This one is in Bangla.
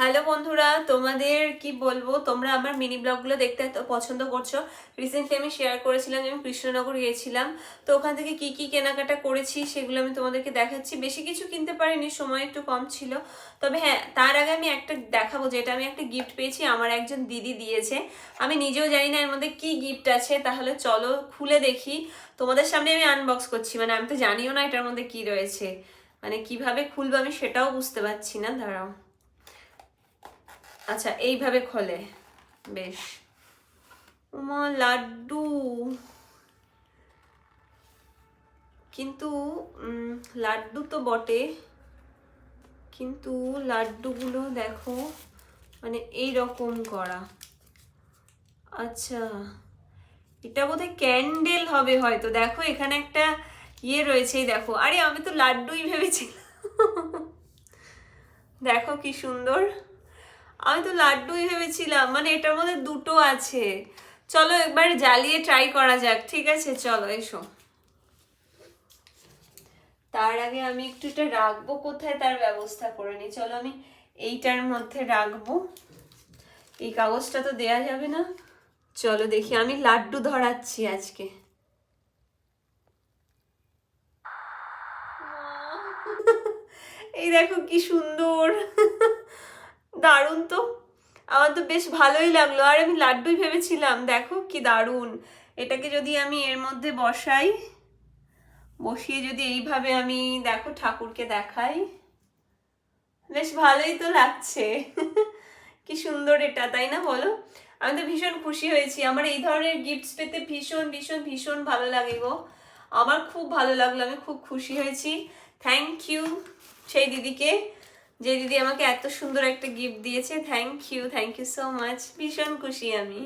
হ্যালো বন্ধুরা, তোমাদের কি বলবো, তোমরা আমার মিনি ব্লগগুলো দেখতে এত পছন্দ করছো। রিসেন্টলি আমি শেয়ার করেছিলাম যে আমি কৃষ্ণনগর গিয়েছিলাম, তো ওখান থেকে কি কি কেনাকাটা করেছি সেগুলো আমি তোমাদেরকে দেখাচ্ছি। বেশি কিছু কিনতে পারিনি, সময় একটু কম ছিল। তবে হ্যাঁ, তার আগে আমি একটা দেখাবো, যেটা আমি একটা গিফট পেয়েছি, আমার একজন দিদি দিয়েছে। আমি নিজেও জানি না এর মধ্যে কি গিফট আছে, তাহলে চলো খুলে দেখি। তোমাদের সামনে আমি আনবক্স করছি, মানে আমি তো জানিও না এটার মধ্যে কি রয়েছে, মানে কিভাবে খুলবো আমি সেটাও বুঝতে পারছি না। দাঁড়াও, আচ্ছা এইভাবে খোলে, বেশ। উমা, লাড্ডু। কিন্তু লাড্ডু তো বটে, কিন্তু লাড্ডুগুলো দেখো, মানে এই রকম করা। আচ্ছা, এটা বোধহয় ক্যান্ডেল হবে হয়তো। দেখো এখানে একটা ইয়ে রয়েছে, এই দেখো। আরে আমি তো লাড্ডুই ভেবেছিলাম। দেখো কি সুন্দর, আমি তো লাড্ডুই ভেবেছিলাম, মানে এটার মধ্যে দুটো আছে। চলো একবার জ্বালিয়ে ট্রাই করা যাক, ঠিক আছে? চলো এসো। তার আগে আমি একটু এটা রাখবো কোথায় তার ব্যবস্থা করে নিই। চলো আমি এইটার মধ্যে রাখবো, এই কাগজটা তো দেয়া যাবে না। চলো দেখি, আমি লাড্ডু ধরাচ্ছি আজকে। এই দেখো কি সুন্দর, দারুণ তো। আমার তো বেশ ভালোই লাগলো, আর আমি লাড্ডুই ভেবেছিলাম। দেখো কি দারুণ। এটাকে যদি আমি এর মধ্যে বসাই, বসিয়ে যদি এইভাবে আমি দেখো ঠাকুরকে দেখাই, বেশ ভালোই তো লাগছে। কি সুন্দর এটা, তাই না বলো? আমি তো ভীষণ খুশি হয়েছি। আমার এই ধরনের গিফটস পেতে ভীষণ ভীষণ ভীষণ ভালো লাগে গো। আমার খুব ভালো লাগলো, আমি খুব খুশি হয়েছি। থ্যাংক ইউ সেই দিদিকে, যে দিদি আমাকে এত সুন্দর একটা গিফট দিয়েছে। থ্যাংক ইউ সো মাচ, ভীষণ খুশি আমি।